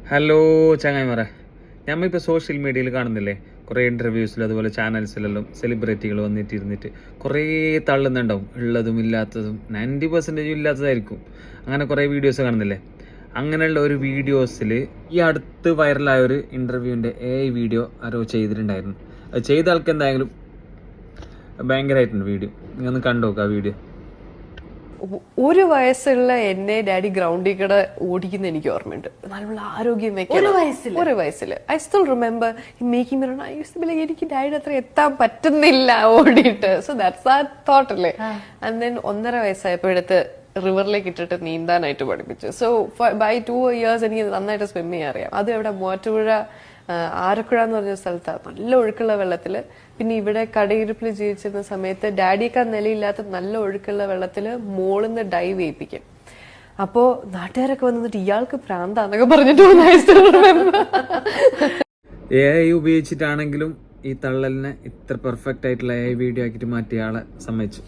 Hello ചങ്ങായിമാരെ, നമ്മളിപ്പോൾ social മീഡിയയിൽ കാണുന്നില്ലേ കുറേ ഇൻ്റർവ്യൂസിൽ അതുപോലെ ചാനൽസിലെല്ലാം സെലിബ്രിറ്റികൾ വന്നിട്ടിരുന്നിട്ട് കുറേ തള്ളുന്നുണ്ടാവും, ഉള്ളതും ഇല്ലാത്തതും 90% ഇല്ലാത്തതായിരിക്കും. അങ്ങനെ കുറേ വീഡിയോസ് കാണുന്നില്ലേ. അങ്ങനെയുള്ള ഒരു വീഡിയോസിൽ ഈ അടുത്ത് വൈറലായ ഒരു ഇൻ്റർവ്യൂവിൻ്റെ വീഡിയോ ആരോ ചെയ്തിട്ടുണ്ടായിരുന്നു. അത് ചെയ്ത ആൾക്ക് എന്തായാലും ഭയങ്കരമായിട്ടുണ്ട് വീഡിയോ. നിങ്ങൾ ഒന്ന് കണ്ടു നോക്കുക ആ വീഡിയോ. ഒരു വയസ്സുള്ള എന്നെ ഡാഡി ഗ്രൗണ്ടിൽ കൂടെ ഓടിക്കുന്ന എനിക്ക് ഓർമ്മയുണ്ട്. നല്ല ആരോഗ്യം ഒരു വയസ്സിൽ ഐ സ്റ്റിൽ റിമെമ്പർ മേക്കിംഗ് എനിക്ക് ഡാഡിയുടെ അത്ര എത്താൻ പറ്റുന്നില്ല ഓടിയിട്ട്. സോ ദാറ്റ്സ് ആ തോട്ട് അല്ലേ. ആൻഡ് ദെൻ 1.5 വയസ്സായപ്പോ എടുത്ത് റിവറിലേക്ക് ഇട്ടിട്ട് നീന്താനായിട്ട് പഠിപ്പിച്ചു. സോ ബൈ 2 years എനിക്ക് നന്നായിട്ട് സ്വിം ചെയ്യാൻ അറിയാം. അത് ഇവിടെ മൂവാറ്റുപുഴ ആരക്കുഴ എന്ന് പറഞ്ഞ സ്ഥലത്താണ്, നല്ല ഒഴുക്കുള്ള വെള്ളത്തില്. പിന്നെ ഇവിടെ കടയിരിപ്പിൽ ജീവിച്ചിരുന്ന സമയത്ത് ഡാഡിയേക്കാൾ നിലയില്ലാത്ത നല്ല ഒഴുക്കുള്ള വെള്ളത്തില് മോളിന്ന് ഡൈവ് ചെയ്യിപ്പിക്കും. അപ്പോ നാട്ടുകാരൊക്കെ വന്നിട്ട് ഇയാൾക്ക് പ്രാന്താന്നൊക്കെ പറഞ്ഞിട്ട് AI ഉപയോഗിച്ചിട്ടാണെങ്കിലും ഈ തള്ളലിനെ ഇത്ര പെർഫെക്റ്റ് ആയിട്ടുള്ള AI വീഡിയോ ആക്കിയിട്ട് മാറ്റിയ ആളെ സമ്മതിച്ചു.